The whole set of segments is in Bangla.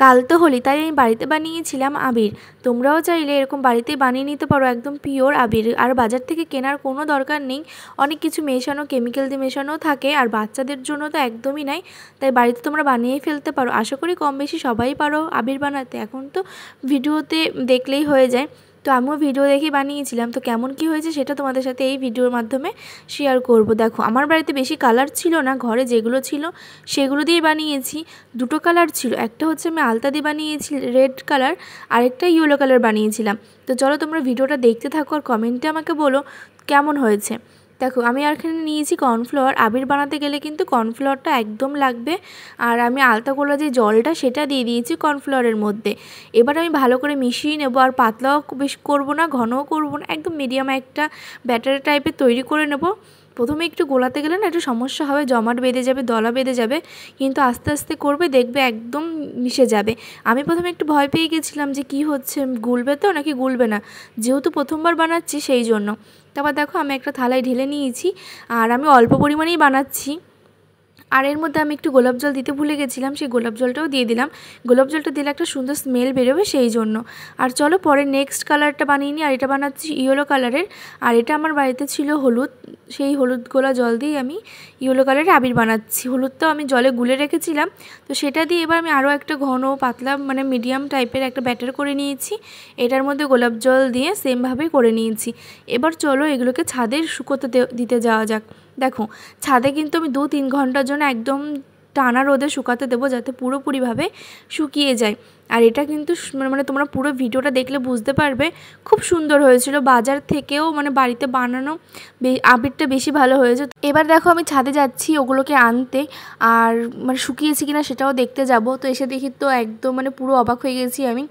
কাল তো হোলি, তাই আমি বাড়িতে বানিয়েছিলাম আবির। তোমরাও চাইলে এরকম বাড়িতে বানিয়ে নিতে পারো একদম পিওর আবির। আর বাজার থেকে কেনার কোনো দরকার নেই, অনেক কিছু মেশানো, কেমিক্যাল দিয়ে মেশানো থাকে, আর বাচ্চাদের জন্য তো একদমই নাই। তাই বাড়িতে তোমরা বানিয়েই ফেলতে পারো। আশা করি কম বেশি সবাই পারো আবির বানাতে, এখন তো ভিডিওতে দেখলেই হয়ে যায়। তো আমিও ভিডিও দেখে বানিয়েছিলাম, তো কেমন কি হয়েছে সেটা তোমাদের সাথে এই ভিডিওর মাধ্যমে শেয়ার করব। দেখো, আমার বাড়িতে বেশি কালার ছিল না, ঘরে যেগুলো ছিল সেগুলো দিয়ে বানিয়েছি। দুটো কালার ছিল, একটা হচ্ছে আমি আলতা দিয়ে বানিয়েছি রেড কালার, আরেকটা ইয়েলো কালার বানিয়েছিলাম। তো চলো তোমরা ভিডিওটা দেখতে থাকো আর কমেন্টে আমাকে বলো কেমন হয়েছে। দেখো, আমি এখানে নিয়েছি কর্নফ্লাওয়ার। আবির বানাতে গেলে কিন্তু কর্নফ্লাওয়ারটা একদম লাগবে। আর আমি আলতা গোলা যে জলটা সেটা দিয়ে দিয়েছি কর্নফ্লাওয়ারের মধ্যে। এবার আমি ভালো করে মিশিয়ে নেবো, আর পাতলাও বেশি করবো না, ঘনও করবো না, একদম মিডিয়াম একটা ব্যাটার টাইপের তৈরি করে নেব। প্রথমে একটু গোলাতে গেলে না একটু সমস্যা হবে, জমাট বেঁধে যাবে, দলা বেঁধে যাবে, কিন্তু আস্তে আস্তে করবে দেখবে একদম মিশে যাবে। আমি প্রথমে একটু ভয় পেয়ে গেছিলাম যে কি হচ্ছে, গুলবে তো নাকি গুলবে না, যেহেতু প্রথমবার বানাচ্ছি সেই জন্য। তারপর দেখো, আমি একটা থালায় ঢেলে নিয়েছি, আর আমি অল্প পরিমাণেই বানাচ্ছি। আর এর মধ্যে আমি একটু গোলাপ জল দিতে ভুলে গেছিলাম, সেই গোলাপ জলটাও দিয়ে দিলাম। গোলাপ জলটা দিলে একটা সুন্দর স্মেল বেরোবে সেই জন্য। আর চলো পরে নেক্সট কালারটা বানিয়ে নিই। আর এটা বানাচ্ছি ইয়েলো কালারের, আর এটা আমার বাড়িতে ছিল হলুদ, সেই হলুদ গোলা জল দিয়ে আমি ইয়েলো কালারের আবির বানাচ্ছি। হলুদটাও আমি জলে গুলে রেখেছিলাম, তো সেটা দিয়ে এবার আমি আরও একটা ঘন পাতলা মানে মিডিয়াম টাইপের একটা ব্যাটার করে নিয়েছি। এটার মধ্যে গোলাপ জল দিয়ে সেমভাবেই করে নিয়েছি। এবার চলো এগুলোকে ছাদে শুকোতে দিতে যাওয়া যাক। দেখো, ছাদে কিন্তু আমি 2-3 ঘন্টার জন্য একদম টানা রোদে শুকাতে দেবো, যাতে পুরোপুরিভাবে শুকিয়ে যায়। আর এটা কিন্তু মানে তোমরা পুরো ভিডিওটা দেখলে বুঝতে পারবে খুব সুন্দর হয়েছিল, বাজার থেকেও মানে বাড়িতে বানানো আবিরটা বেশি ভালো হয়েছে। এবার দেখো, আমি ছাদে যাচ্ছি ওগুলোকে আনতে, আর মানে শুকিয়েছি কিনা সেটাও দেখতে যাব। তো এসে দেখি তো একদম মানে পুরো অবাক হয়ে গেছি আমি,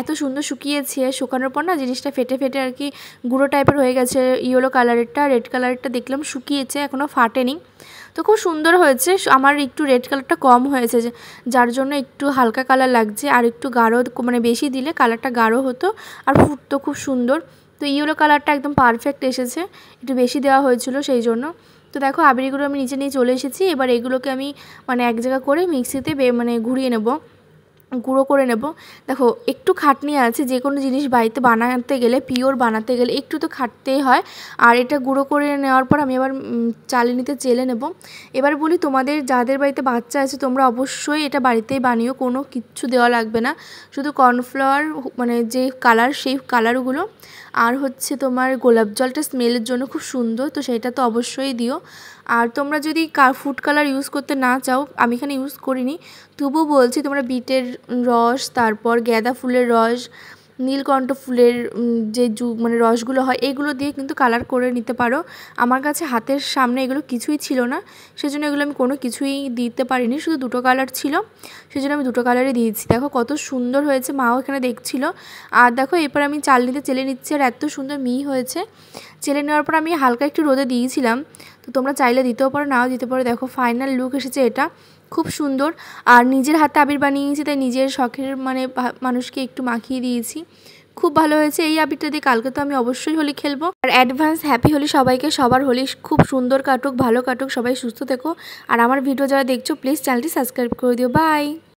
এত সুন্দর শুকিয়েছে। শুকানোর পর না জিনিসটা ফেটে ফেটে আর কি গুঁড়ো টাইপের হয়ে গেছে। ইয়েলো কালারেরটা, রেড কালারেরটা দেখলাম শুকিয়েছে, এখনও ফাটেনি। তো খুব সুন্দর হয়েছে। আমার একটু রেড কালারটা কম হয়েছে, যার জন্য একটু হালকা কালার লাগছে, আর একটু গাঢ় মানে বেশি দিলে কালারটা গাঢ় হতো আর ফুটতো খুব সুন্দর। তো ইয়েলো কালারটা একদম পারফেক্ট এসেছে, একটু বেশি দেওয়া হয়েছিল সেই জন্য। তো দেখো, আবিরগুলো আমি নিচে নিয়ে চলে এসেছি। এবার এগুলোকে আমি মানে এক জায়গা করে মিক্সিতে মানে ঘুরিয়ে নেব, গুঁড়ো করে নেব। দেখো, একটু খাটনি আছে, যে কোনো জিনিস বাড়িতে বানাতে গেলে, পিওর বানাতে গেলে একটু তো খাটতেই হয়। আর এটা গুঁড়ো করে নেওয়ার পর আমি আবার চালনিতে চেলে নেব। এবার বলি, তোমাদের যাদের বাড়িতে বাচ্চা আছে তোমরা অবশ্যই এটা বাড়িতেই বানিও, কোনো কিচ্ছু দেওয়া লাগবে না, শুধু কর্নফ্লাওয়ার মানে যে কালার সেই কালারগুলো, আর হচ্ছে তোমার গোলাপ জলটা স্মেলের জন্য খুব সুন্দর, তো সেটা তো অবশ্যই দিও। আর তোমরা যদি ফুড কালার ইউজ করতে না চাও, আমি এখানে ইউজ করিনি, তবুও বলছি তোমরা বিটের রস, তারপর গাঁদা ফুলের রস, নীলকণ্ঠ ফুলের যে মানে রসগুলো হয় এগুলো দিয়ে কিন্তু কালার করে নিতে পারো। আমার কাছে হাতের সামনে এগুলো কিছুই ছিল না, সেজন্য এগুলো আমি কোনো কিছুই দিতে পারিনি, শুধু দুটো কালার ছিল, সেজন্য আমি দুটো কালারই দিয়েছি। দেখো কত সুন্দর হয়েছে, মাও এখানে দেখছিল। আর দেখো, এরপর আমি চালনিতে চেলে নিচ্ছি, আর এত সুন্দর মিহি হয়েছে। চেলে নেওয়ার পর আমি হালকা একটু রোদে দিয়েছিলাম, তো তোমরা চাইলে দিতেও পারো, নাও দিতে পারো। দেখো ফাইনাল লুক এসেছে এটা, খুব সুন্দর। আর নিজের হাতে আবির বানিয়েছি, তাই নিজের শখের মানে মানুষকে একটু মাখিয়ে দিয়েছি, খুব ভালো হয়েছে। এই আবিরটা দিয়ে কালকে তো আমি অবশ্যই হোলি খেলবো। আর অ্যাডভান্স হ্যাপি হোলি সবাইকে, সবার হোলি খুব সুন্দর কাটুক, ভালো কাটুক, সবাই সুস্থ থেকো। আর আমার ভিডিও যারা দেখছো প্লিজ চ্যানেলটি সাবস্ক্রাইব করে দিও। বাই।